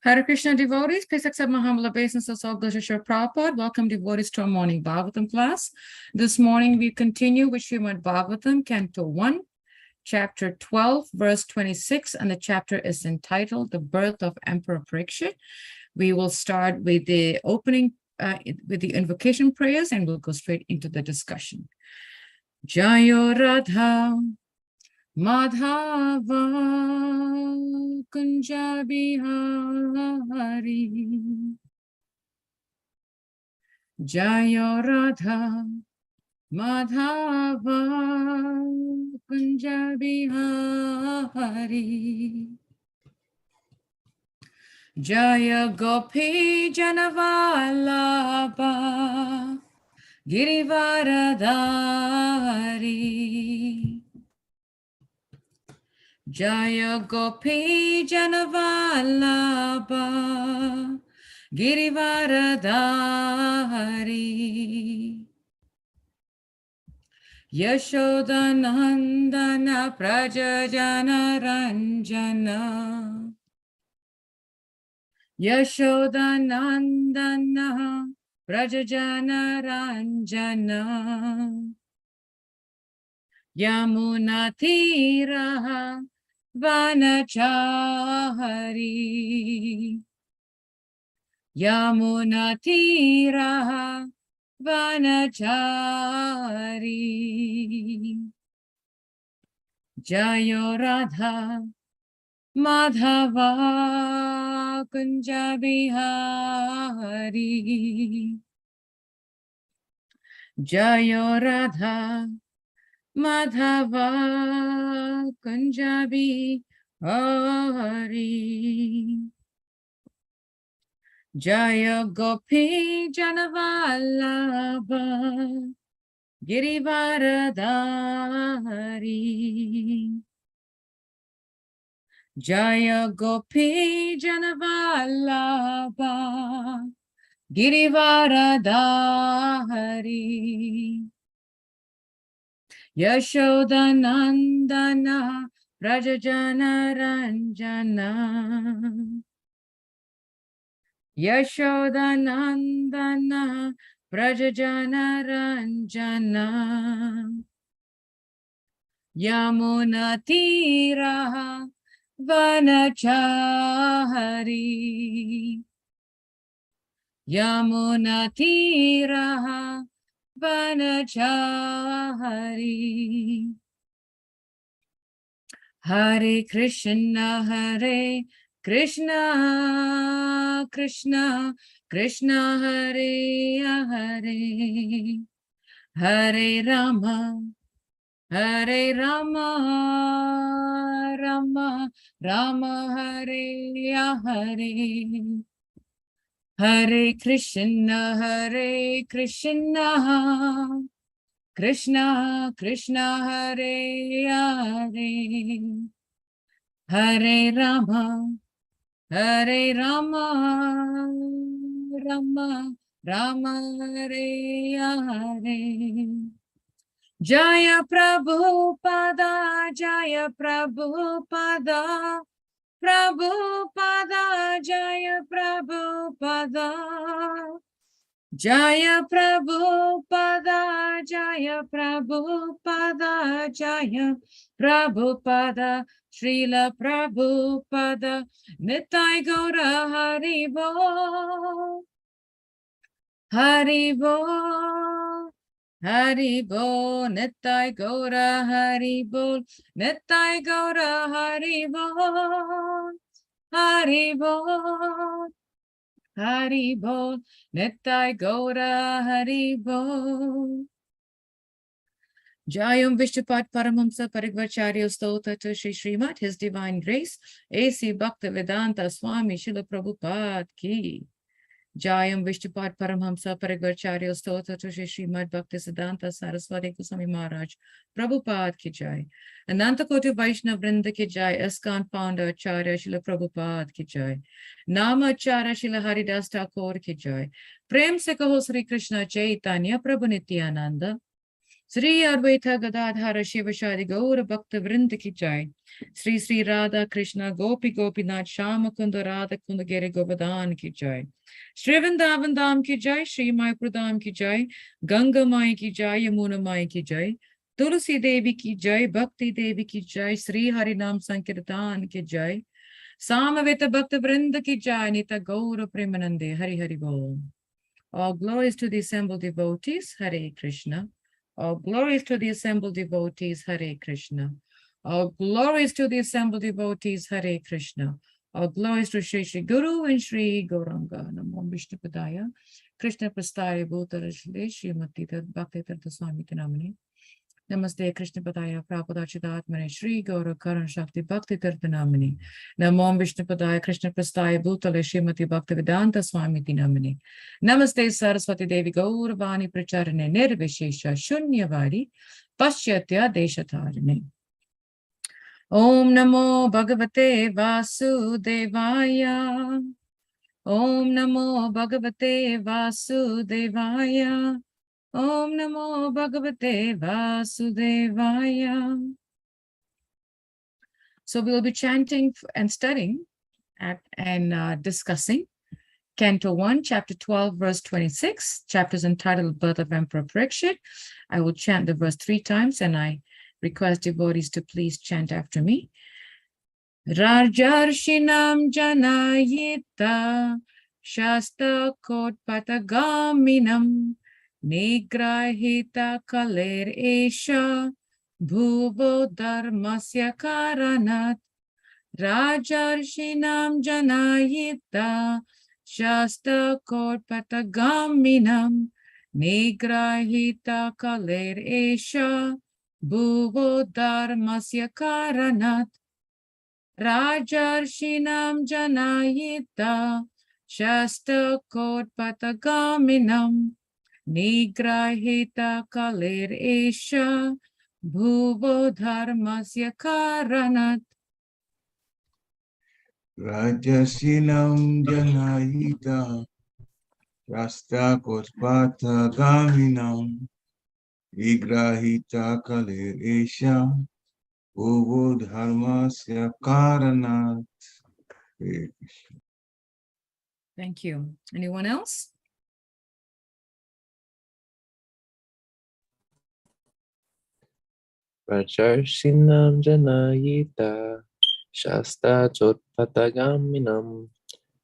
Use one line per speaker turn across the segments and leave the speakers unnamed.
Hare Krishna devotees, please accept my humble obeisance of Gosha Prabhupada. Welcome devotees to our morning Bhagavatam class. This morning we continue with Srimad Bhagavatam, Canto 1, Chapter 12, verse 26, and the chapter is entitled The Birth of Emperor Parikshit. We will start with the opening, with the invocation prayers, and we'll go straight into the discussion. Jayo Radha Madhava Kunja Bihari Jayo Radha Madhava Kunja Bihari Jaya Gopi Janavalabha Girivaradari Jaya Gopi Janavalabha Girivaradari Yashodanandana Prajajana Ranjana Yashodanandana Prajajana Ranjana Yamunatira Vanachari Yamunatira Vanachari Jayo Radha Madhava Kunja Bihari Jayo Radha Madhava Kunja Bihari Jaya Gopi Janavalabha Girivaradari Jaya Gopi Janavalabha Girivaradari Yashodanandana Prajajana Ranjana Yashodanandana Prajajana Ranjana Yamunatira Vanachari Yamunatira Vanachari Hare Krishna Hare Krishna Krishna Krishna Hare Hare Hare Rama Hare Rama Rama Rama Hare Hare Hare Krishna Krishna Krishna Hare Hare Hare Rama Rama Rama Hare Hare Jaya Prabhupada Jaya Prabhupada Prabhupada Jaya Prabhupada Jaya Prabhupada Jaya Prabhupada Jaya Prabhupada Srila Prabhupada Nitai Gaura Haribo Haribo Haribo Nitai Gaura Haribo Nitai Gaura Haribo Haribo Haribo Nitai Gaura Haribo Jayam Vishnupat Paramhamsa Parigvacharya Stota to Shri Srimad, His Divine Grace, A.C. Bhaktivedanta Swami Srila Prabhupada Ki. Jayam Vishnupat Paramhamsa Parigvacharya Stota to Shri Srimad Bhaktisiddhanta Saraswati Goswami Maharaj Prabhupada Ki Jai. Ananta Koti Vaishnav Vrinda Ki Jai. ISKCON Founder Acharya Srila Prabhupada Ki Jai. Nama Acharya Srila Haridas Thakur Ki Jai. Prem Se Kaho Sri Krishna Chaitanya Prabhu Nityananda Sri Advaita Gadadhara Shiva Shadi Gaura Bhakta Vrinda Ki Jai. Sri Sri Radha Krishna Gopi Gopinath Shama Kunda Radha Kunda Giri Govardhan Ki Jai. Shri Vrindavan Dham Ki Jai, Shri Mayapur Dham Ki Jai, Ganga Mai Ki Jai, Yamuna Mai Ki Jai, Tulsi Devi Ki Jai, Bhakti Devi Ki Jai, Sri Harinam Sankirtan Ki Jai, Samaveta Bhakta Vrinda Ki Jai, Nita Gaura Premanande, Hari Hari Bol. All glories to the assembled devotees, Hare Krishna. All glories to the assembled devotees, Hare Krishna. All glories to the assembled devotees, Hare Krishna. All glories to Shri Shri Guru and Shri Gauranga. Namo Vishnu Padaya. Krishna Prastaya Bhutara Shri Srimati Bhakti Tirtha Swami Tinamani. Namaste Krishna Padaya Prabhupada Chidatmane Shri Gaura Karan Shakti Bhakti Tirthanamani. Namo Vishnu Padaya Krishna Prastaya Bhutale Srimati Bhakti Vedanta Swami Tinamani. Namaste Saraswati Devi Gauravani Pracharane Nirvishesha Shunyavadi Paschatya Deshatarane. Om Namo Bhagavate Vasudevaya. Om Namo Bhagavate Vasudevaya. Om Namo Bhagavate Vasudevaya. So we'll be chanting and studying and discussing Canto 1, Chapter 12, verse 26. Chapters entitled Birth of Emperor Parikshit. I will chant the verse 3 times, and I request devotees to please chant after me. Rajarshinam Janayita Shasta Kotpatagaminam Nigrahita Kaler Esha Bhuvo Dharmasya Karanat. Rajarshinam Janayita Shasta Kotpatagaminam Nigrahita Kaler Esha Bhuvo Dharmasya Karanat. Rajarshinam Janayita Shasta Kotpatagaminam Nigrahita Kaler Esha Bhuvo Dharmasya Karanat.
Rajasinam Janayita Shasta Kotpatagaminam Nigrahita Kaler Esha Bhuvo Dharmasya Karanat.
Thank you. Anyone else?
Rajarshinam Janayita Shasta Jotpatagaminam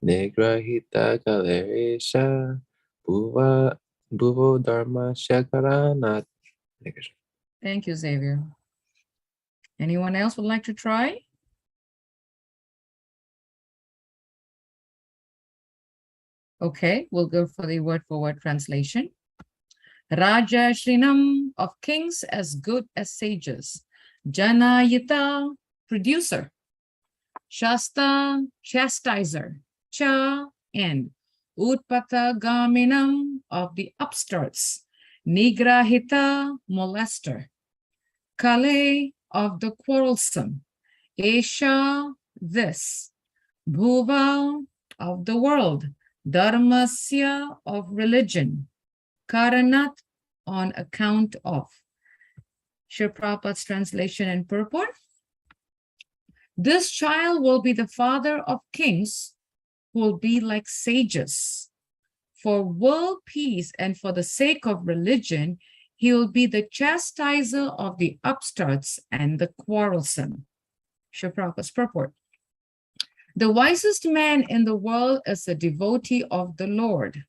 Nigrahita Kaleresha Bhuvo Dharma Shakaranat.
Thank you, Xavier. Anyone else would like to try? Okay, we'll go for the word-for-word translation. Raja Shrinam, of kings as good as sages. Janayita, producer. Shasta, chastiser. Cha, and Utpatagaminam, of the upstarts. Nigrahita, molester. Kale, of the quarrelsome. Esha, this. Bhuva, of the world. Dharmasya, of religion. Karanat, on account of. Sri Prabhupada's translation and purport. This child will be the father of kings who will be like sages. For world peace and for the sake of religion, he will be the chastiser of the upstarts and the quarrelsome. Sri Prabhupada's purport. The wisest man in the world is a devotee of the Lord.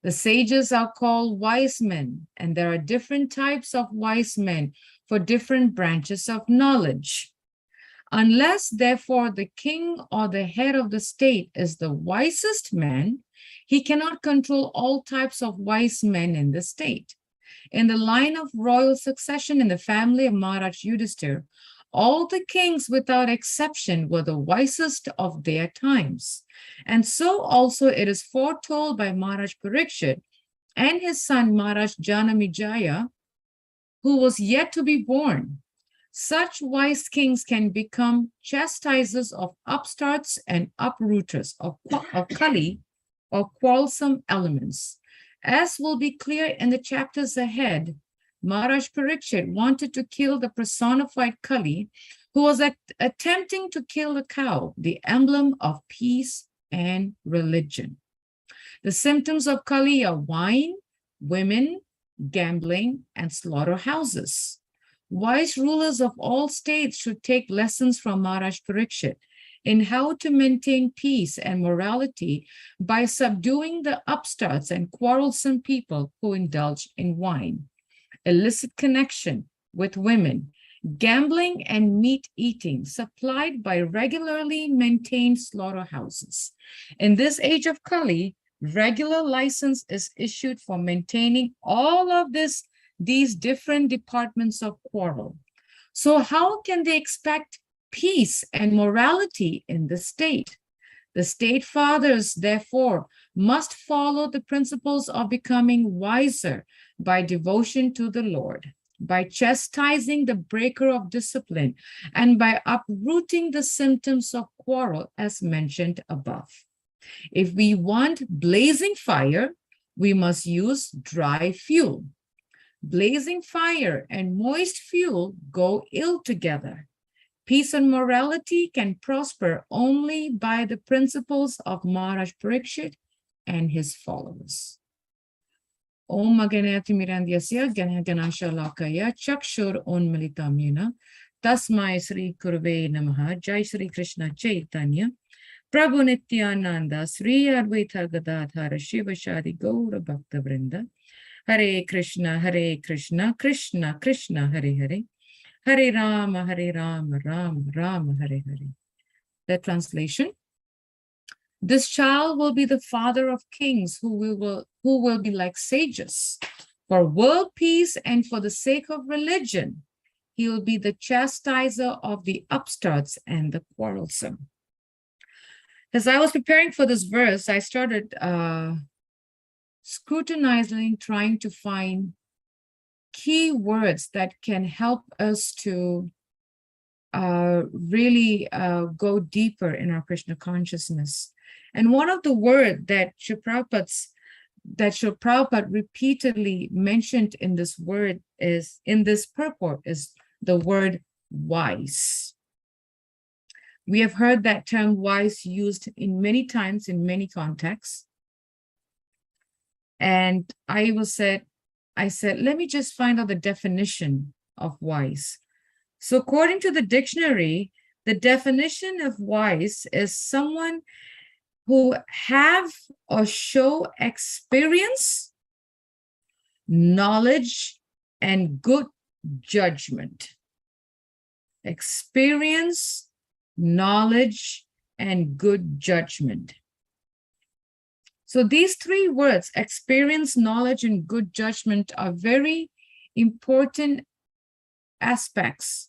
The sages are called wise men, and there are different types of wise men for different branches of knowledge. Unless, therefore, the king or the head of the state is the wisest man, he cannot control all types of wise men in the state. In the line of royal succession in the family of Maharaj Yudhishthira, all the kings without exception were the wisest of their times. And so also it is foretold by Maharaj Parikshit and his son Maharaj Janamejaya, who was yet to be born. Such wise kings can become chastisers of upstarts and uprooters of Kali or quarrelsome elements. As will be clear in the chapters ahead, Maharaj Parikshit wanted to kill the personified Kali, who was attempting to kill the cow, the emblem of peace and religion. The symptoms of Kali are wine, women, gambling, and slaughterhouses. Wise rulers of all states should take lessons from Maharaj Parikshit in how to maintain peace and morality by subduing the upstarts and quarrelsome people who indulge in wine, illicit connection with women, gambling, and meat eating supplied by regularly maintained slaughterhouses. In this age of Kali, regular license is issued for maintaining all of these different departments of quarrel. So how can they expect peace and morality in the state? The state fathers, therefore, must follow the principles of becoming wiser by devotion to the Lord, by chastising the breaker of discipline, and by uprooting the symptoms of quarrel as mentioned above. If we want blazing fire, we must use dry fuel. Blazing fire and moist fuel go ill together. Peace and morality can prosper only by the principles of Maharaj Parikshit and his followers. Om Maganayati Mirandyasya Ganasha Lakaya Chakshur Onmalitamyena Tasmai Sri Kurve Namaha Jai Sri Krishna Chaitanya Prabhu Nityananda Sri Advaita Gadadhara Shiva Shadi Gaura Bhakta Vrinda Hare Krishna, Krishna Krishna, Hare Hare, Hare Rama, Rama Rama, Hare Hare. The translation: this child will be the father of kings who will be like sages. For world peace and for the sake of religion, he will be the chastiser of the upstarts and the quarrelsome. As I was preparing for this verse, I started scrutinizing, trying to find key words that can help us to really go deeper in our Krishna consciousness. And one of the words that Srila Prabhupada repeatedly mentioned in this purport is the word wise. We have heard that term wise used in many times in many contexts. And I said, let me just find out the definition of wise. So according to the dictionary, the definition of wise is someone who have or show experience, knowledge, and good judgment. Experience, knowledge, and good judgment. So these three words, experience, knowledge, and good judgment, are very important aspects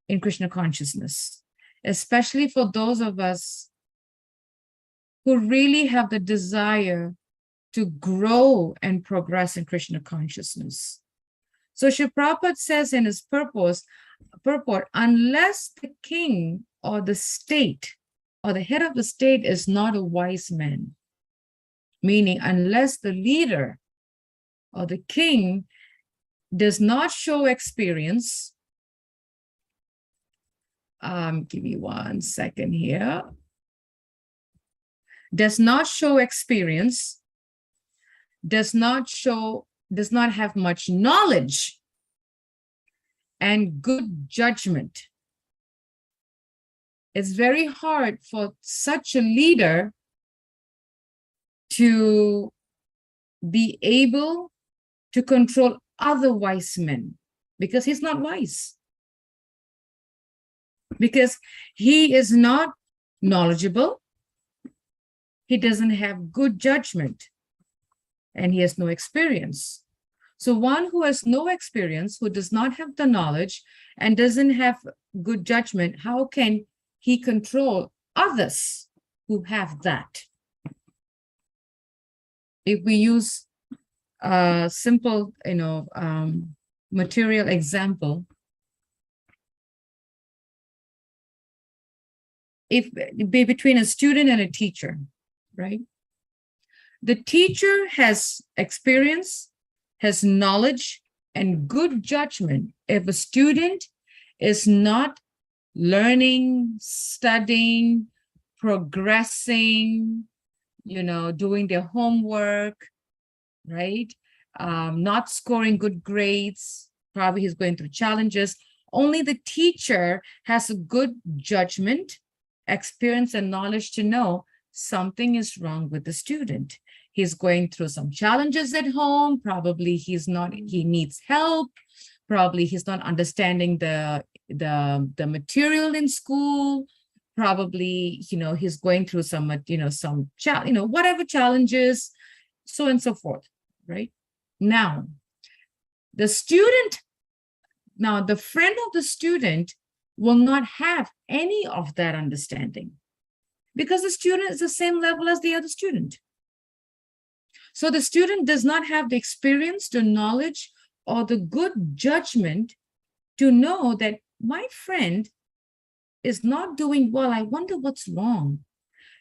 in Krishna consciousness, especially for those of us who really have the desire to grow and progress in Krishna consciousness. So Srila Prabhupada says in his purport, unless the king or the state or the head of the state is not a wise man, meaning unless the leader or the king does not show experience, give me 1 second here, does not show experience, does not have much knowledge and good judgment. It's very hard for such a leader to be able to control other wise men, because he's not wise. Because he is not knowledgeable, he doesn't have good judgment, and he has no experience. So one who has no experience, who does not have the knowledge and doesn't have good judgment, how can he control others who have that? If we use a simple, material example, if be between a student and a teacher, right? The teacher has experience, has knowledge, and good judgment. If a student is not learning, studying, progressing, doing their homework, right? Not scoring good grades, probably he's going through challenges. Only the teacher has a good judgment, experience, and knowledge to know something is wrong with the student. He's going through some challenges at home. Probably he needs help. Probably he's not understanding the material in school. Probably, he's going through some whatever challenges, so on and so forth, right? Now, the friend of the student will not have any of that understanding because the student is the same level as the other student. So the student does not have the experience, the knowledge, or the good judgment to know that my friend is not doing well. I wonder what's wrong.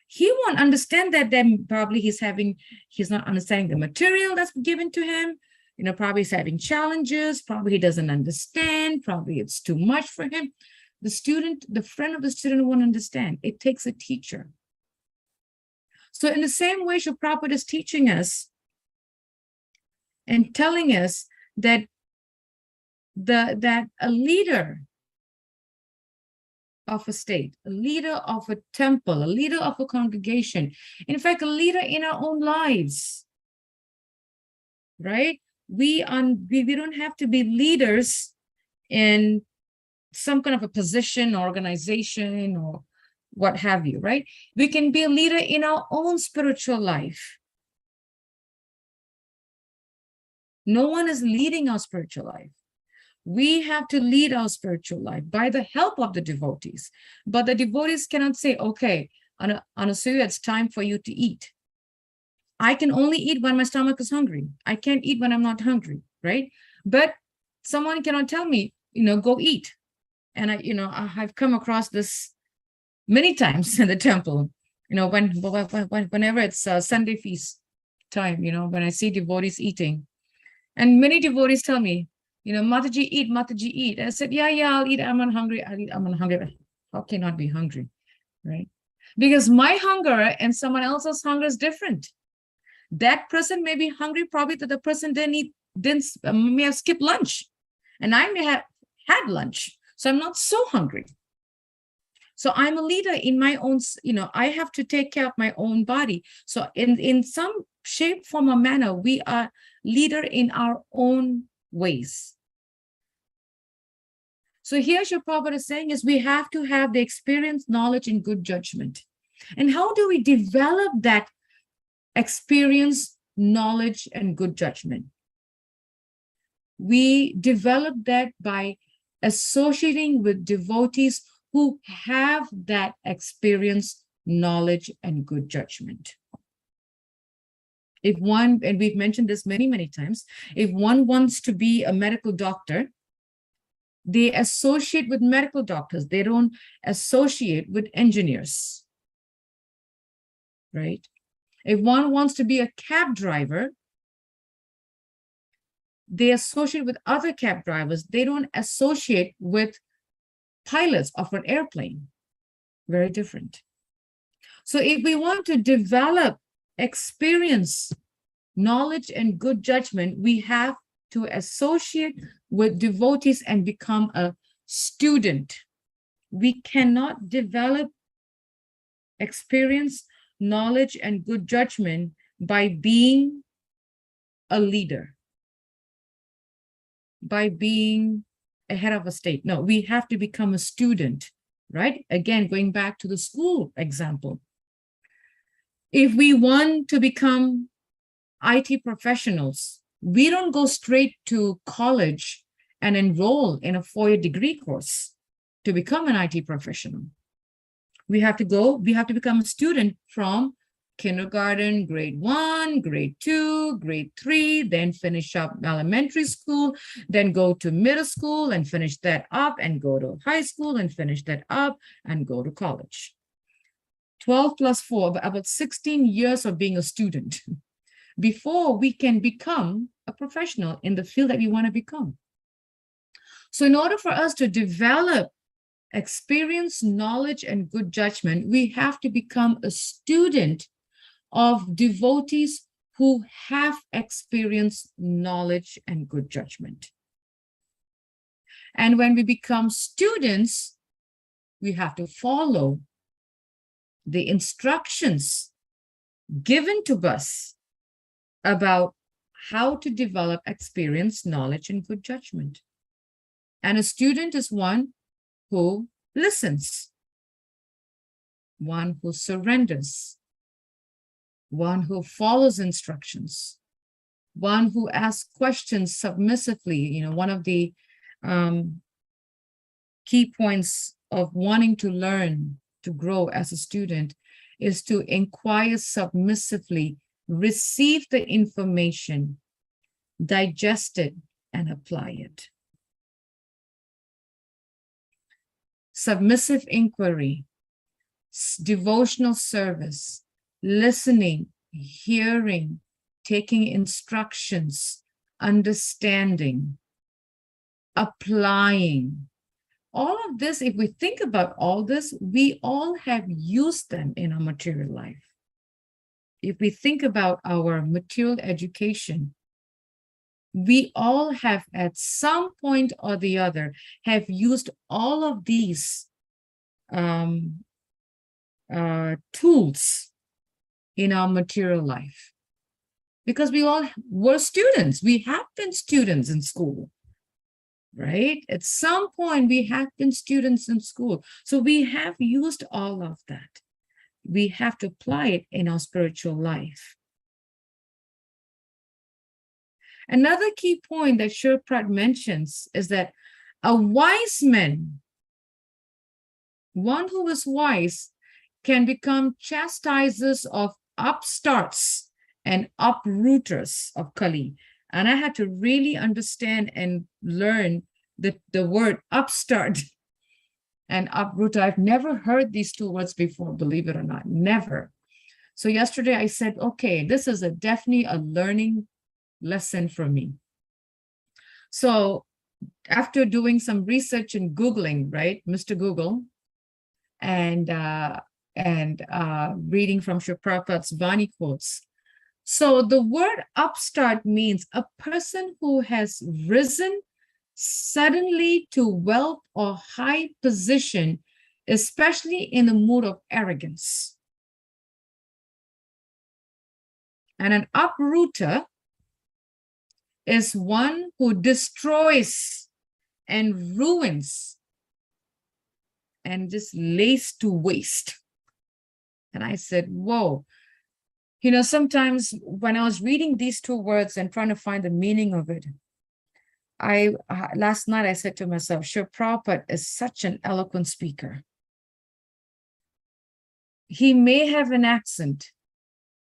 He won't understand that. Then probably he's not understanding the material that's given to him. Probably he's having challenges. Probably he doesn't understand. Probably it's too much for him. The friend of the student won't understand. It takes a teacher. So in the same way, Srila Prabhupada is teaching us and telling us that a leader of a state, a leader of a temple, a leader of a congregation, in fact, a leader in our own lives, right? We don't have to be leaders in some kind of a position, organization, or what have you, right? We can be a leader in our own spiritual life. No one is leading our spiritual life. We have to lead our spiritual life by the help of the devotees. But the devotees cannot say, okay, Anasuya, it's time for you to eat. I can only eat when my stomach is hungry. I can't eat when I'm not hungry, right? But someone cannot tell me, go eat. And I've come across this many times in the temple, whenever it's Sunday feast time, when I see devotees eating. And many devotees tell me, Mataji, eat. And I said, yeah, I'll eat. I'm not hungry. I'm not hungry. How can I not be hungry, right? Because my hunger and someone else's hunger is different. That person may be hungry, probably that the person may have skipped lunch. And I may have had lunch. So I'm not so hungry. So I'm a leader in my own, I have to take care of my own body. So in some shape, form, or manner, we are leader in our own ways. So here Srila Prabhupada is saying is we have to have the experience, knowledge, and good judgment. And how do we develop that experience, knowledge, and good judgment? We develop that by associating with devotees who have that experience, knowledge, and good judgment. If one, and we've mentioned this many, many times, if one wants to be a medical doctor, they associate with medical doctors. They don't associate with engineers, right? If one wants to be a cab driver, they associate with other cab drivers. They don't associate with pilots of an airplane. Very different. So if we want to develop experience, knowledge, and good judgment, we have to associate with devotees and become a student. We cannot develop experience, knowledge, and good judgment by being a leader, by being a head of a state. No, we have to become a student, right? Again, going back to the school example. If we want to become IT professionals, we don't go straight to college and enroll in a 4-year degree course to become an IT professional. We have to become a student from kindergarten, grade 1, grade 2, grade 3, then finish up elementary school, then go to middle school and finish that up, and go to high school and finish that up, and go to college. 12 plus 4, about 16 years of being a student. before we can become a professional in the field that we want to become. So in order for us to develop experience, knowledge, and good judgment, we have to become a student of devotees who have experience, knowledge, and good judgment. And when we become students, we have to follow the instructions given to us about how to develop experience, knowledge, and good judgment. And a student is one who listens, one who surrenders, one who follows instructions, one who asks questions submissively. One of the key points of wanting to learn, to grow as a student, is to inquire submissively, receive the information, digest it, and apply it. Submissive inquiry, devotional service, listening, hearing, taking instructions, understanding, applying. All of this, if we think about all this, we all have used them in our material life. If we think about our material education, we all have at some point or the other have used all of these tools in our material life, because we all were students. We have been students in school, right? At some point, we have been students in school. So we have used all of that. We have to apply it in our spiritual life. Another key point that Shurprat mentions is that a wise man, one who is wise, can become chastisers of upstarts and uprooters of Kali. And I had to really understand and learn the word upstart and uprooter. I've never heard these two words before, believe it or not, never. So yesterday I said, okay, this is definitely a learning lesson for me. So after doing some research and Googling, right, Mr. Google, and reading from Srila Prabhupada's Vani quotes. So the word upstart means a person who has risen suddenly to wealth or high position, especially in the mood of arrogance. And an uprooter is one who destroys and ruins and just lays to waste. And I said, whoa. Sometimes when I was reading these two words and trying to find the meaning of it, last night I said to myself, Srila Prabhupada is such an eloquent speaker. He may have an accent.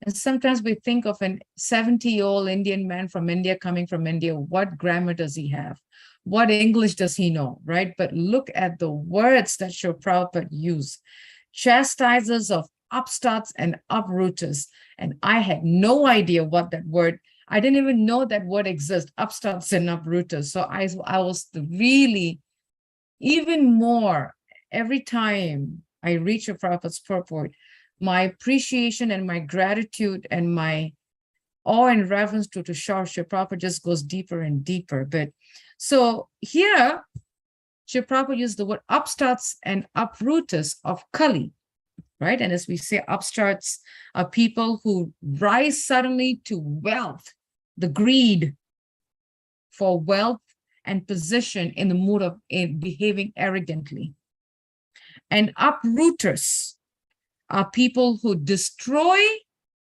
And sometimes we think of an 70-year-old Indian man from India coming from India. What grammar does he have? What English does he know, right? But look at the words that Srila Prabhupada used. Chastisers of upstarts and uprooters. And I had no idea what that word, I didn't even know that word exists, upstarts and uprooters. So I was really, even more, every time I reach a Prabhupada's purport, my appreciation and my gratitude and my awe and reverence to Srila Prabhupada just goes deeper and deeper. But so here, Srila Prabhupada used the word upstarts and uprooters of Kali, right? And as we say, upstarts are people who rise suddenly to wealth, the greed for wealth and position in the mood of behaving arrogantly. And uprooters are people who destroy,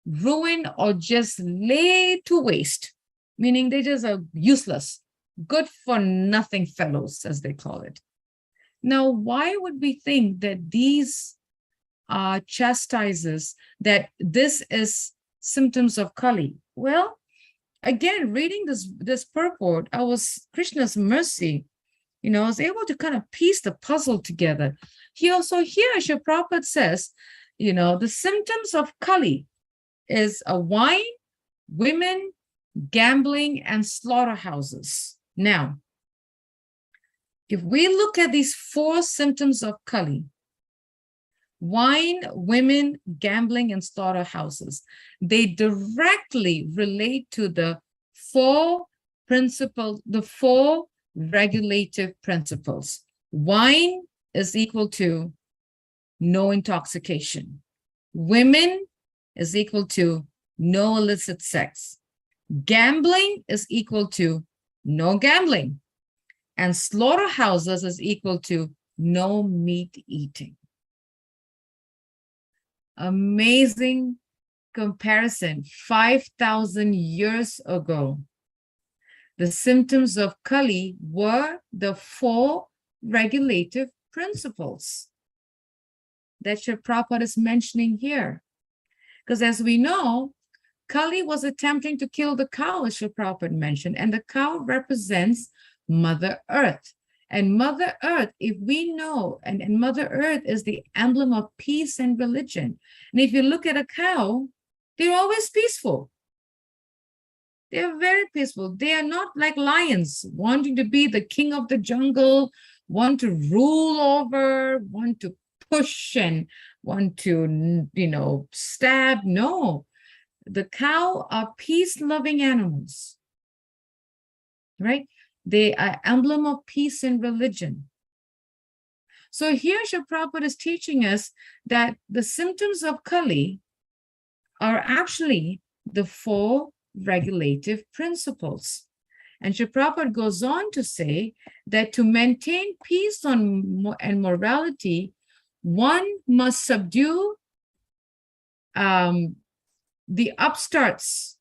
ruin, or just lay to waste, meaning they just are useless, good for nothing fellows, as they call it. Now, why would we think that these are chastisers, that this is symptoms of Kali? Well, again, reading this purport, Krishna's mercy, I was able to kind of piece the puzzle together. Here, Srila Prabhupada says, the symptoms of Kali is a wine, women, gambling, and slaughterhouses. Now, if we look at these 4 symptoms of Kali, wine, women, gambling, and slaughterhouses, they directly relate to the 4 principles, the 4 regulative principles. Wine is equal to no intoxication. Women is equal to no illicit sex. Gambling is equal to no gambling. And slaughterhouses is equal to no meat eating. Amazing comparison. 5,000 years ago, the symptoms of Kali were the 4 regulative principles that Srila Prabhupada is mentioning here. Because as we know, Kali was attempting to kill the cow, as Srila Prabhupada mentioned, and the cow represents Mother Earth. And Mother Earth, if we know, and Mother Earth is the emblem of peace and religion. And if you look at a cow, they're always peaceful. They're very peaceful. They are not like lions, wanting to be the king of the jungle, want to rule over, want to push and want to, stab. No, the cow are peace-loving animals, right? They are emblem of peace and religion. So here Srila Prabhupada is teaching us that the symptoms of Kali are actually the 4 regulative principles. And Srila Prabhupada goes on to say that to maintain peace and morality, one must subdue the upstarts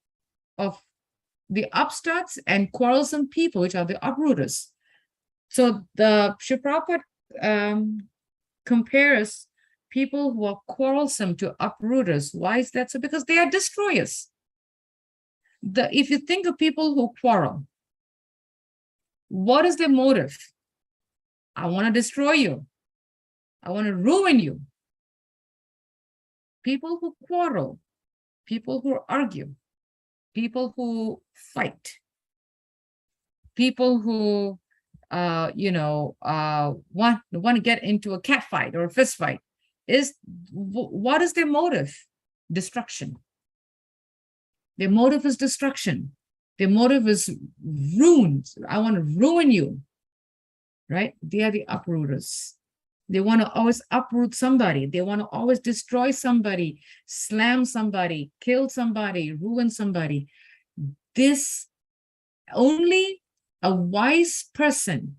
and quarrelsome people, which are the uprooters. So the Srila Prabhupada compares people who are quarrelsome to uprooters. Why is that so? Because they are destroyers. If you think of people who quarrel, what is their motive? I want to destroy you. I want to ruin you. People who quarrel, people who argue, people who fight, people who want to get into a cat fight or a fist fight, what is their motive? Destruction. Their motive is destruction. Their motive is ruin. I want to ruin you, right? They are the uprooters. They want to always uproot somebody. They want to always destroy somebody, slam somebody, kill somebody, ruin somebody. This, only a wise person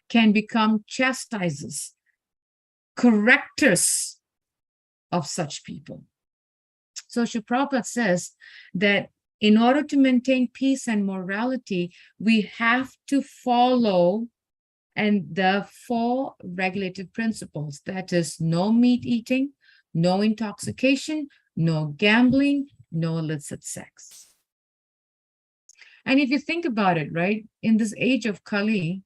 can become chastisers, correctors of such people. So Srila Prabhupada says that in order to maintain peace and morality, we have to follow the 4 regulative principles. That is, no meat eating, no intoxication, no gambling, no illicit sex. And if you think about it, right, in this age of Kali,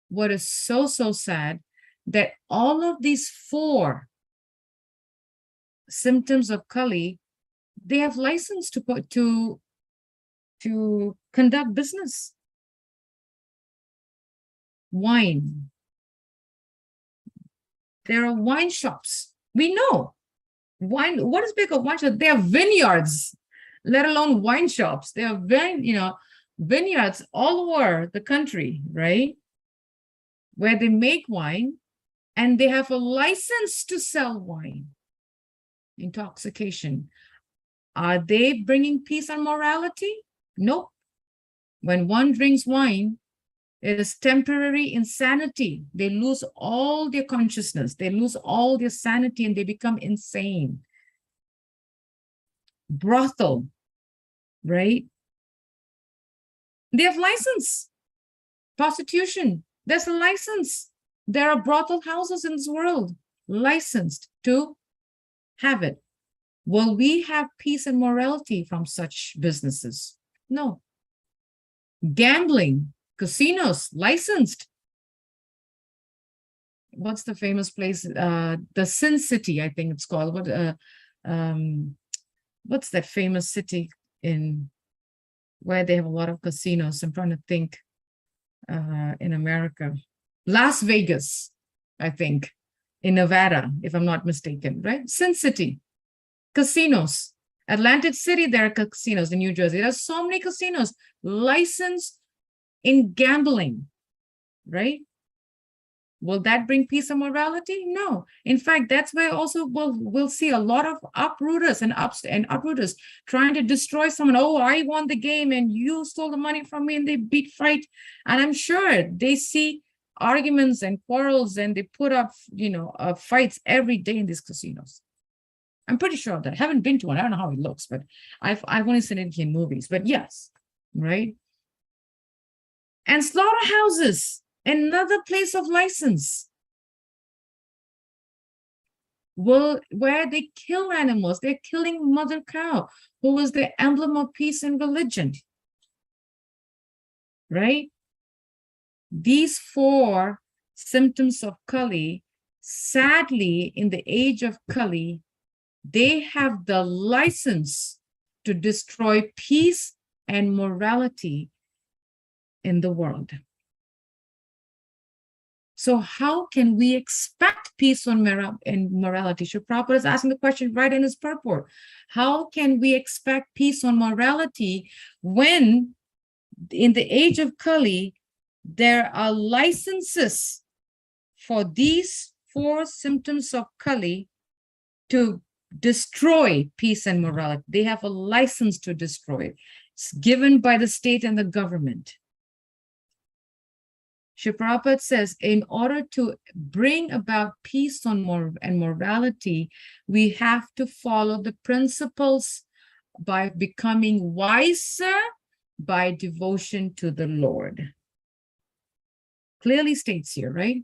what is so sad that all of these 4 symptoms of Kali, they have license to conduct business. Wine. There are wine shops. We know wine. What is big of wine shops? They are vineyards, let alone wine shops. There are vineyards all over the country, right? Where they make wine and they have a license to sell wine. Intoxication. Are they bringing peace and morality? Nope. When one drinks wine, it is temporary insanity. They lose all their consciousness. They lose all their sanity and they become insane. Brothel, right? They have license. Prostitution, there's a license. There are brothel houses in this world licensed to have it. Will we have peace and morality from such businesses? No. Gambling, casinos, licensed. What's the famous place? The Sin City, I think it's called. what's that famous city in where they have a lot of casinos? I'm trying to think in America. Las Vegas, I think, in Nevada, if I'm not mistaken, right? Sin City, casinos. Atlantic City, there are casinos in New Jersey. There's so many casinos licensed in gambling, right? Will that bring peace and morality? No. In fact, that's where also we'll see a lot of uprooters and uprooters trying to destroy someone. Oh, I won the game and you stole the money from me, and they beat fight. And I'm sure they see arguments and quarrels, and they put up, fights every day in these casinos. I'm pretty sure of that. I haven't been to one. I don't know how it looks, but I've only seen it in movies. But yes, right? And slaughterhouses, another place of license. Where they kill animals. They're killing mother cow, who was the emblem of peace and religion. Right? These 4 symptoms of Kali, sadly, in the age of Kali, they have the license to destroy peace and morality in the world. So how can we expect peace and morality? Sri Prabhupada is asking the question right in his purport. How can we expect peace and morality when in the age of Kali, there are licenses for these 4 symptoms of Kali to destroy peace and morality? They have a license to destroy it. It's given by the state and the government. Sri Prabhupada says, in order to bring about peace and morality, we have to follow the principles by becoming wiser by devotion to the Lord. Clearly states here, right?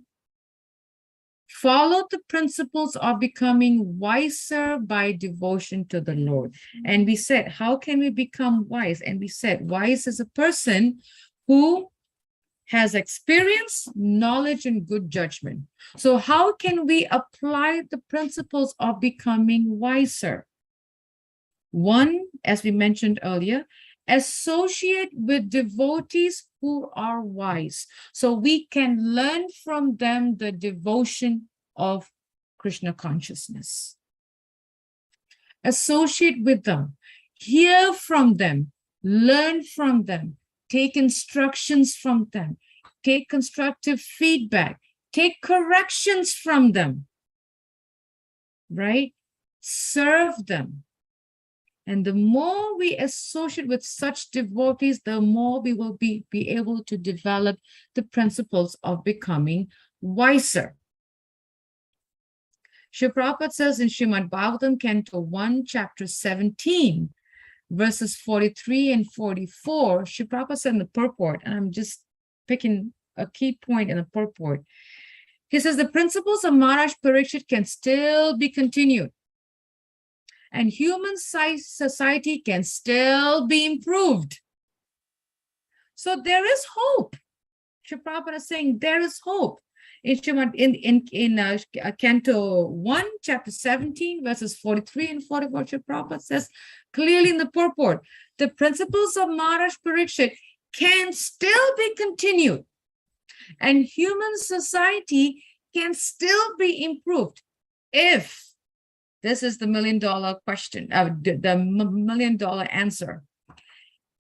Follow the principles of becoming wiser by devotion to the Lord. And we said, how can we become wise? And we said, wise is a person who has experience, knowledge, and good judgment. So how can we apply the principles of becoming wiser? One, as we mentioned earlier, associate with devotees who are wise, so we can learn from them the devotion of Krishna consciousness. Associate with them, hear from them, learn from them, take instructions from them, take constructive feedback, take corrections from them, right? Serve them. And the more we associate with such devotees, the more we will be able to develop the principles of becoming wiser. Srila Prabhupada says in Srimad Bhagavatam, Canto 1, Chapter 17, verses 43 and 44, Srila Prabhupada said in the purport, and I'm just picking a key point in the purport. He says the principles of Maharaj Parikshit can still be continued, and human society can still be improved. So there is hope. Srila Prabhupada is saying there is hope. In Canto 1, Chapter 17, verses 43 and 44, Srila Prabhupada says clearly in the purport, the principles of Maharaj Parikshit can still be continued, and human society can still be improved if, this is the $1 million question, the $1 million answer,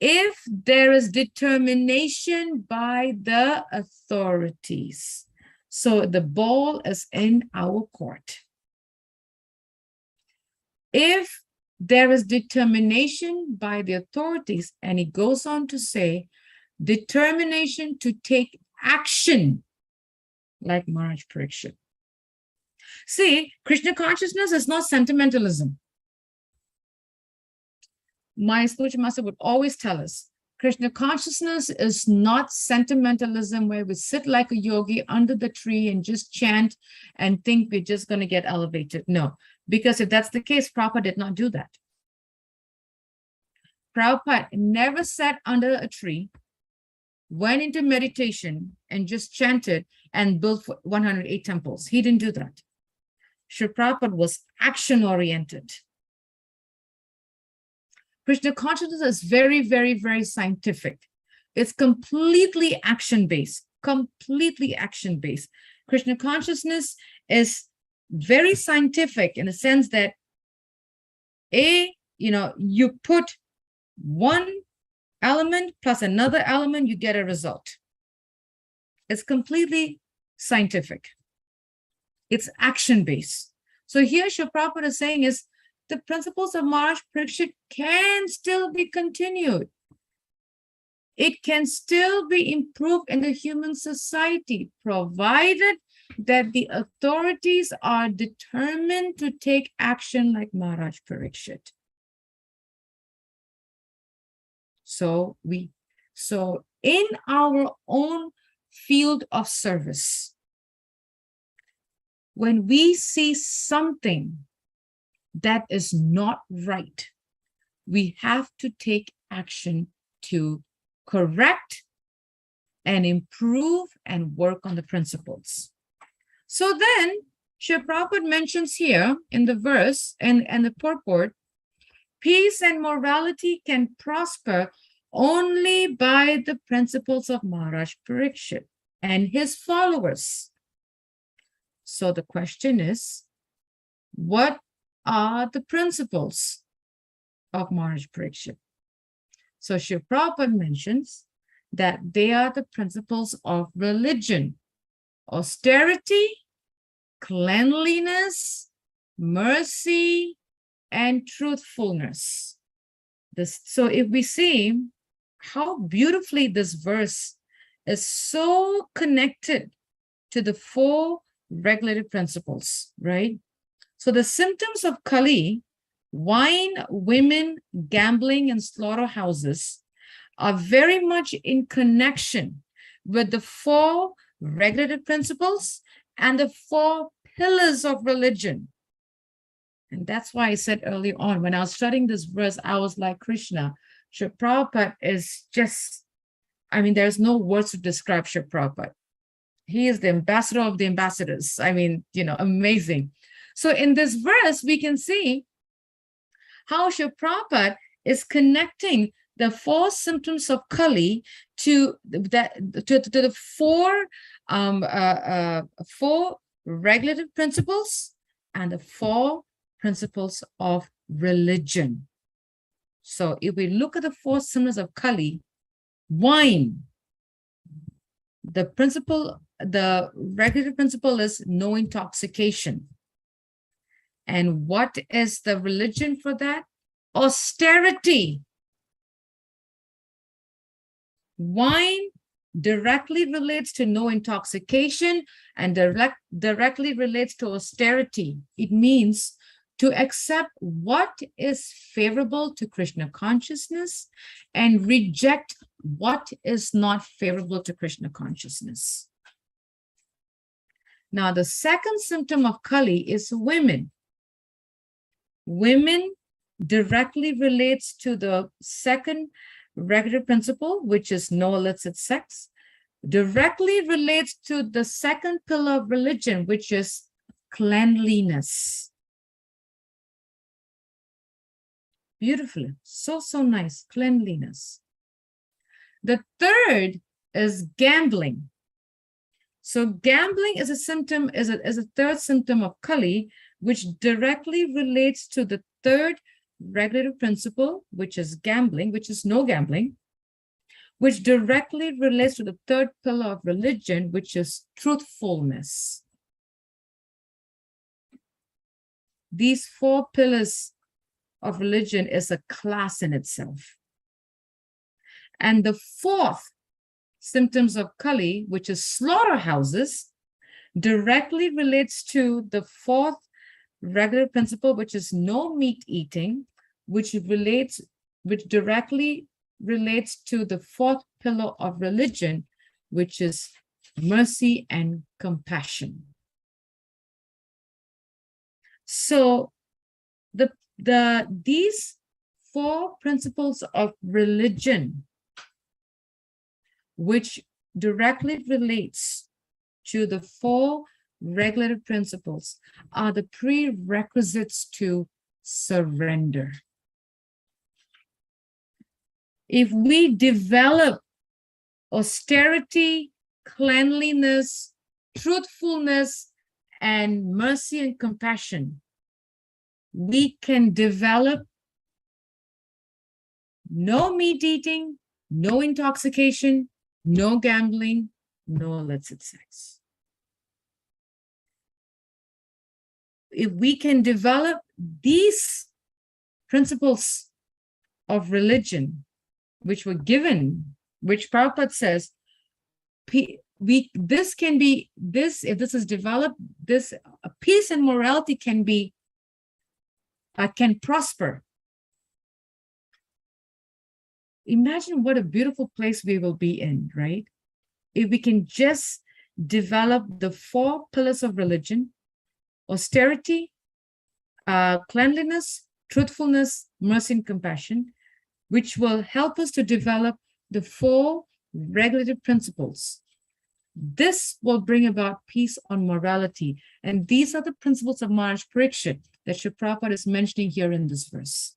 if there is determination by the authorities. So the ball is in our court. If there is determination by the authorities, and he goes on to say, determination to take action like Maharaj Parikshit. See, Krishna consciousness is not sentimentalism. My spiritual master would always tell us, Krishna consciousness is not sentimentalism where we sit like a yogi under the tree and just chant and think we're just going to get elevated. No, because if that's the case, Prabhupada did not do that. Prabhupada never sat under a tree, went into meditation and just chanted and built 108 temples. He didn't do that. Srila Prabhupada was action-oriented. Krishna consciousness is very, very, very scientific. It's completely action-based, completely action-based. Krishna consciousness is very scientific in a sense that you put one element plus another element, you get a result. It's completely scientific. It's action-based. So here Srila Prabhupada is saying is the principles of Maharaj Parikshit can still be continued. It can still be improved in the human society, provided that the authorities are determined to take action like Maharaj Parikshit. So in our own field of service, when we see something that is not right, we have to take action to correct and improve and work on the principles. So then, Srila Prabhupada mentions here in the verse and the purport, peace and morality can prosper only by the principles of Maharaj Parikshit and his followers. So the question is, what are the principles of Maharaj Parikshit? So Srila Prabhupada mentions that they are the principles of religion: austerity, cleanliness, mercy, and truthfulness. So if we see how beautifully this verse is so connected to the four regulative principles, right? So the symptoms of Kali, wine, women, gambling, and slaughterhouses, are very much in connection with the four regulative principles and the four pillars of religion. And that's why I said early on, when I was studying this verse, I was like, Krishna, Srila Prabhupada is just, there's no words to describe Srila Prabhupada. He is the ambassador of the ambassadors. Amazing. So in this verse, we can see how Srila Prabhupada is connecting the four symptoms of Kali to the four regulative principles and the four principles of religion. So if we look at the four symptoms of Kali, wine, the regulative principle is no intoxication. And what is the religion for that? Austerity. Wine directly relates to no intoxication and directly relates to austerity. It means to accept what is favorable to Krishna consciousness and reject what is not favorable to Krishna consciousness. Now, the second symptom of Kali is women. Women directly relates to the second regulative principle, which is no illicit sex, directly relates to the second pillar of religion, which is cleanliness. Beautifully, so nice, cleanliness. The third is gambling. So gambling is a symptom, is a third symptom of Kali, which directly relates to the third regulative principle, which is gambling, which is no gambling, which directly relates to the third pillar of religion, which is truthfulness. These four pillars of religion is a class in itself. And the fourth symptoms of Kali, which is slaughterhouses, directly relates to the fourth regular principle, which is no meat eating, which directly relates to the fourth pillar of religion, which is mercy and compassion. So these four principles of religion, which directly relates to the four regulative principles, are the prerequisites to surrender. if we develop austerity, cleanliness, truthfulness, and mercy and compassion, we can develop no meat eating, no intoxication, no gambling, no illicit sex. If we can develop these principles of religion, which were given, which Prabhupada says, this can be, if this is developed, this peace and morality can be, can prosper. Imagine what a beautiful place we will be in, right? If we can just develop the 4 pillars of religion: austerity, cleanliness, truthfulness, mercy, and compassion, which will help us to develop the 4 regulative principles. This will bring about peace on morality. And these are the principles of Maharaj Parikshit that Srila Prabhupada is mentioning here in this verse.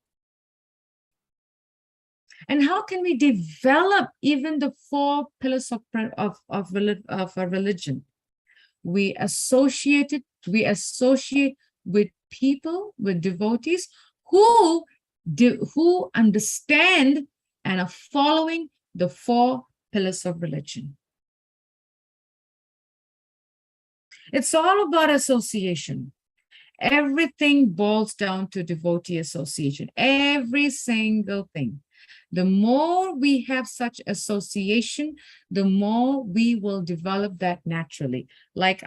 And how can we develop even the 4 pillars of religion? We associate with people, with devotees who understand and are following the 4 pillars of religion. It's all about association. Everything boils down to devotee association, every single thing. The more we have such association, the more we will develop that naturally. Like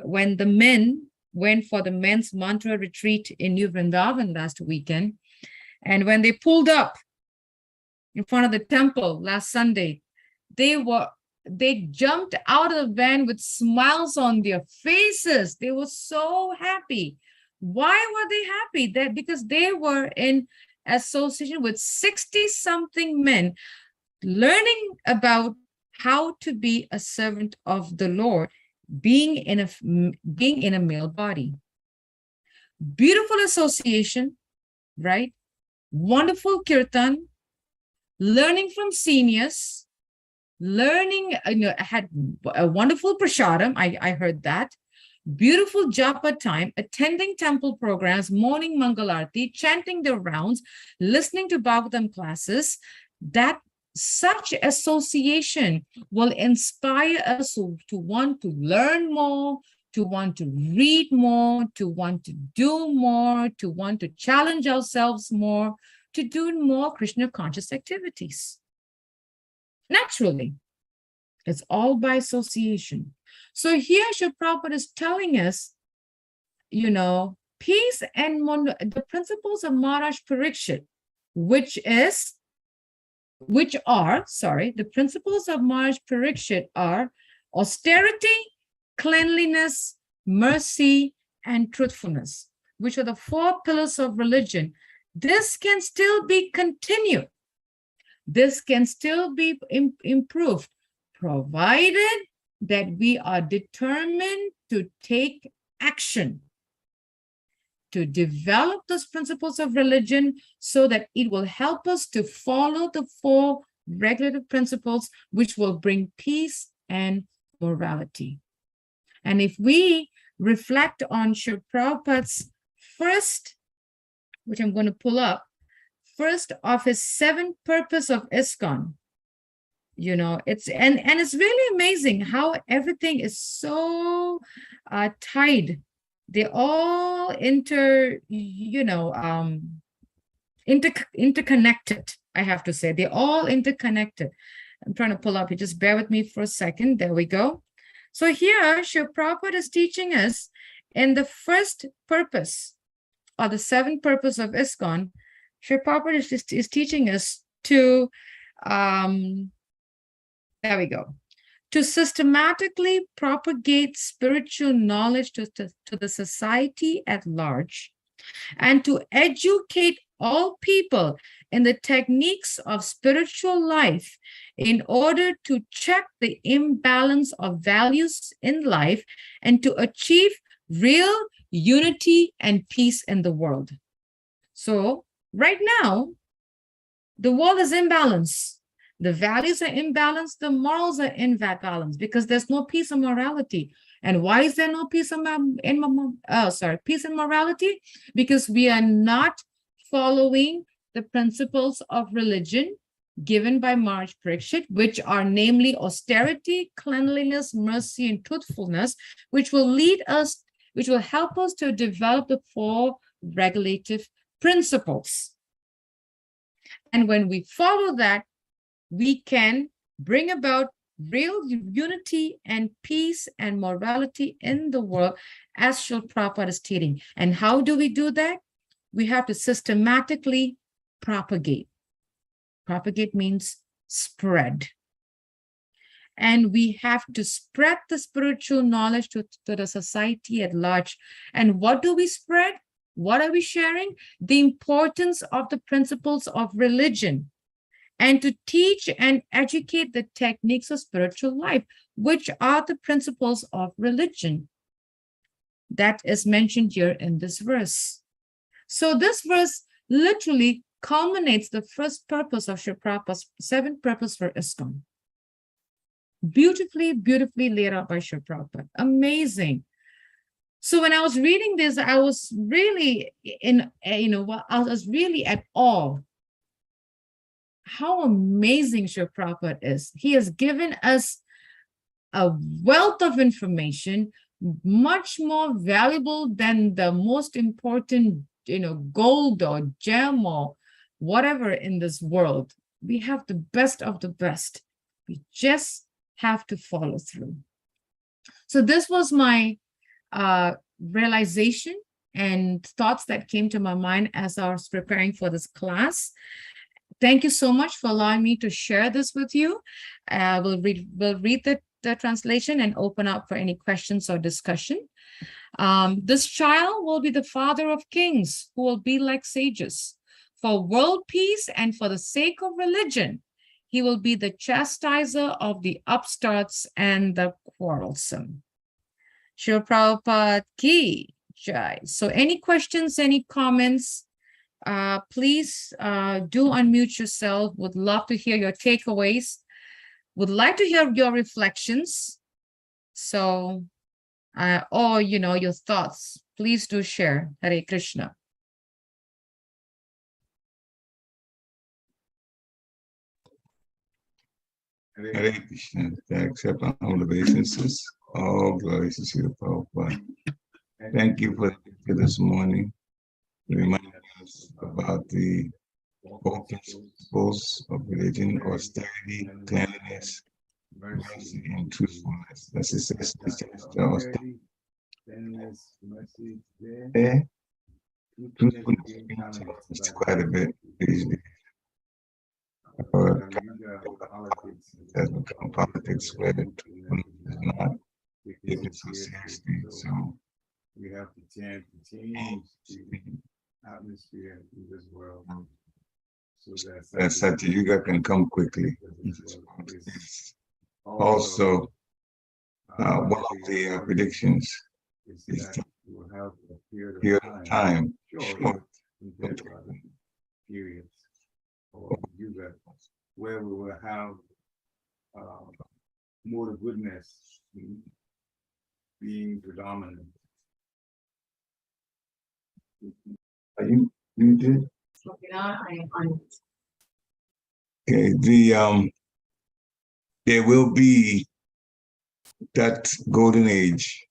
when the men went for the men's mantra retreat in New Vrindavan last weekend, and when they pulled up in front of the temple last Sunday, they jumped out of the van with smiles on their faces. They were so happy. Why were they happy? Because they were in association with 60-something men, learning about how to be a servant of the Lord, being in a male body. Beautiful association, right? Wonderful kirtan, learning from seniors, learning, had a wonderful prasadam, I heard that. Beautiful japa time, attending temple programs, morning mangalarti, chanting their rounds, listening to Bhagavatam classes. That such association will inspire us to want to learn more, to want to read more, to want to do more, to want to challenge ourselves more, to do more Krishna conscious activities. Naturally, it's all by association. So here Srila Prabhupada is telling us, peace and the principles of Maharaj Parikshit, the principles of Maharaj Parikshit are austerity, cleanliness, mercy, and truthfulness, which are the 4 pillars of religion. This can still be continued. This can still be improved, provided that we are determined to take action to develop those principles of religion so that it will help us to follow the 4 regulative principles, which will bring peace and morality. And if we reflect on Srila Prabhupada's first, which I'm going to pull up, first of his 7 purpose of ISKCON, it's really amazing how everything is so tied. They all interconnected, I have to say. They're all interconnected. I'm trying to pull up. You just bear with me for a second. There we go. So here, Srila Prabhupada is teaching us in the first purpose, or the 7th purpose of ISKCON, Srila Prabhupada is teaching us to, there we go, to systematically propagate spiritual knowledge to the society at large, and to educate all people in the techniques of spiritual life in order to check the imbalance of values in life and to achieve real unity and peace in the world. So right now, The world is imbalanced. The values are imbalanced. The morals are in balance because there's no peace and morality. And why is there no peace and peace and morality? Because we are not following the principles of religion given by Maharaj Parikshit, which are namely austerity, cleanliness, mercy, and truthfulness, which will help us to develop the 4 regulative principles. And when we follow that, we can bring about real unity and peace and morality in the world, as Srila Prabhupada is stating. And how do we do that? We have to systematically propagate. Propagate means spread. And we have to spread the spiritual knowledge to the society at large. And what do we spread? What are we sharing? The importance of the principles of religion, and to teach and educate the techniques of spiritual life, which are the principles of religion. That is mentioned here in this verse. So this verse literally culminates the first purpose of Srila Prabhupada's 7th purpose for ISKCON. Beautifully, beautifully laid out by Srila Prabhupada. Amazing. So when I was reading this, I was really I was really at awe how amazing Srila Prabhupada is. He has given us a wealth of information, much more valuable than the most important, gold or gem or whatever in this world. We have the best of the best. We just have to follow through. So this was my realization and thoughts that came to my mind as I was preparing for this class. Thank you so much for allowing me to share this with you. We'll read the translation and open up for any questions or discussion. This child will be the father of kings who will be like sages. For world peace and for the sake of religion, he will be the chastiser of the upstarts and the quarrelsome. Srila Prabhupada ki jai. So any questions, any comments? Please do unmute yourself. Would love to hear your takeaways. Would like to hear your reflections. So, or your thoughts. Please do share. Hare Krishna.
Hare Krishna. I accept our humble obeisances. All glories to Srila Prabhupada. Thank you for this morning, reminding us about the 4 principles of religion: austerity, cleanliness, mercy, and truthfulness. That's austerity, cleanliness, mercy, truthfulness. It's quite a bit these days. Has become politics where the truthfulness is not taken so seriously. So we have to change the atmosphere in this world so that Satya Yuga can come quickly. Also, one of the predictions is that we will have a period of time, short periods or Yuga, where we will have more goodness being predominant. Are you muted? Okay, there will be that golden age,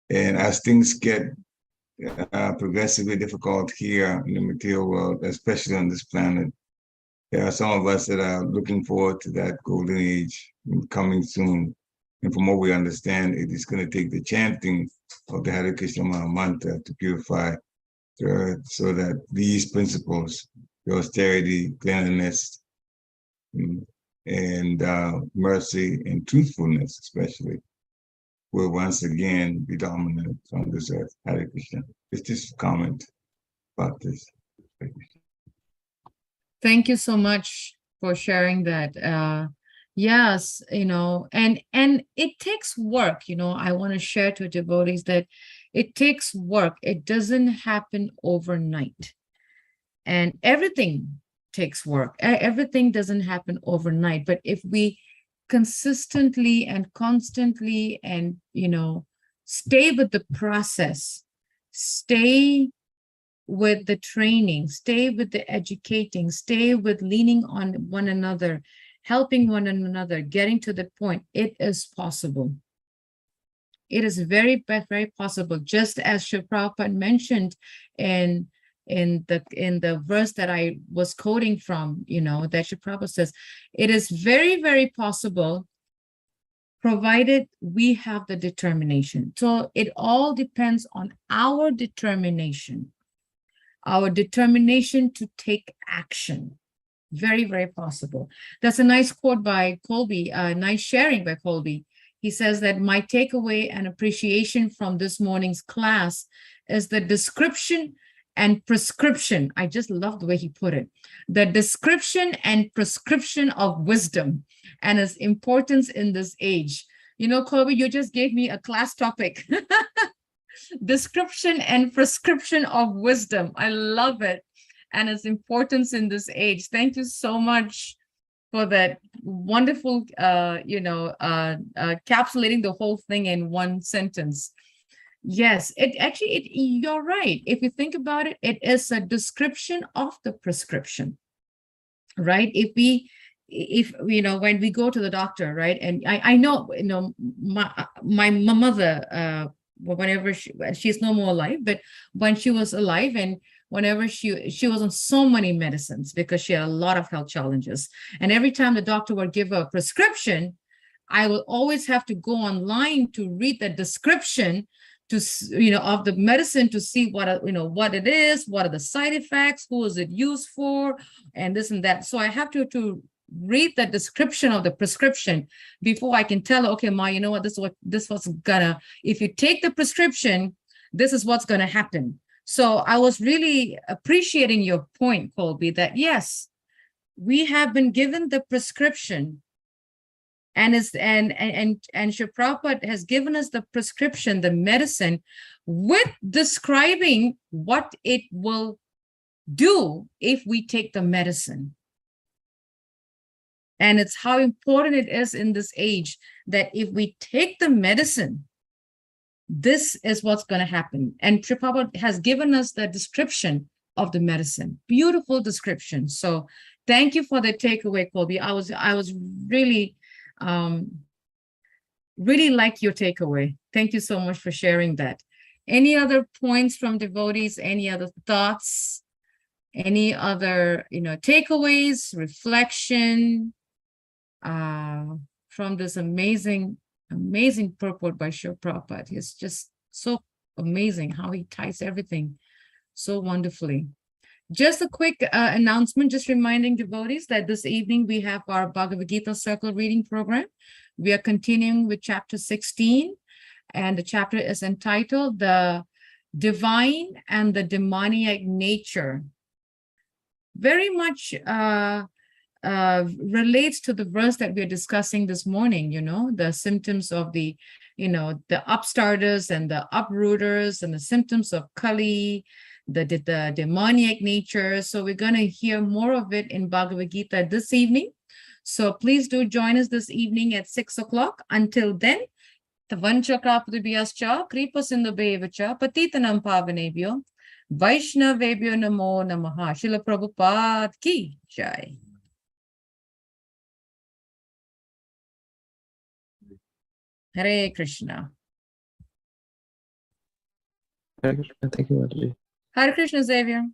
and as things get progressively difficult here in the material world, especially on this planet, there are some of us that are looking forward to that golden age coming soon. And from what we understand, it is going to take the chanting of the Hare Krishna Maha Mantra to purify the earth, so that these principles, the austerity, cleanliness, and mercy and truthfulness especially, will once again be dominant on this earth. Hare Krishna. It's just a comment about this.
Thank you so much for sharing that. Yes, and it takes work. I want to share to devotees that it takes work. It doesn't happen overnight. And everything takes work. Everything doesn't happen overnight, but if we consistently and constantly and, stay with the process, stay with the training, stay with the educating, stay with leaning on one another, helping one another, getting to the point, it is possible. It is very, very possible. Just as Srila Prabhupada mentioned in the verse that I was quoting from, that Srila Prabhupada says, it is very, very possible, provided we have the determination. So it all depends on our determination to take action. Very, very possible. That's a nice quote by Colby, nice sharing by Colby. He says that my takeaway and appreciation from this morning's class is the description and prescription. I just love the way he put it. The description and prescription of wisdom and its importance in this age. Colby, you just gave me a class topic. Description and prescription of wisdom. I love it. And its importance in this age. Thank you so much for that wonderful, encapsulating the whole thing in one sentence. Yes, you're right. If you think about it, it is a description of the prescription, right? When we go to the doctor, right? And I know, my mother, whenever she's no more alive, but when she was alive, and whenever she was on so many medicines because she had a lot of health challenges, and every time the doctor would give her a prescription, I will always have to go online to read the description of the medicine to see what it is, what are the side effects, who is it used for, and this and that. So I have to read the description of the prescription before I can tell her, okay, Ma, you know what, if you take the prescription, this is what's gonna happen. So I was really appreciating your point, Colby, that yes, we have been given the prescription, and Srila Prabhupada has given us the prescription, the medicine, with describing what it will do if we take the medicine. And it's how important it is in this age that if we take the medicine, this is what's going to happen. And Srila Prabhupada has given us the description of the medicine. Beautiful description. So thank you for the takeaway, Colby. I was really, really like your takeaway. Thank you so much for sharing that. Any other points from devotees? Any other thoughts? Any other, takeaways, reflection from this amazing purport by Srila Prabhupada? It's just so amazing how he ties everything so wonderfully. Just a quick announcement, just reminding devotees that this evening we have our Bhagavad Gita Circle reading program. We are continuing with chapter 16, and the chapter is entitled The Divine and the Demoniac Nature. Very much relates to the verse that we're discussing this morning, the symptoms of the upstarters and the uprooters, and the symptoms of Kali, the demoniac nature. So we're going to hear more of it in Bhagavad Gita this evening. So please do join us this evening at 6 o'clock. Until then, Tavancha Krapudibhyascha, Kripasindubhevacha, Patitanam Pavanebhyo, Vaishnavebhyo Namo Namaha. Srila Prabhupada ki jai. Hare Krishna.
Hare Krishna. Thank you, Mataji.
Hare Krishna, Xavier.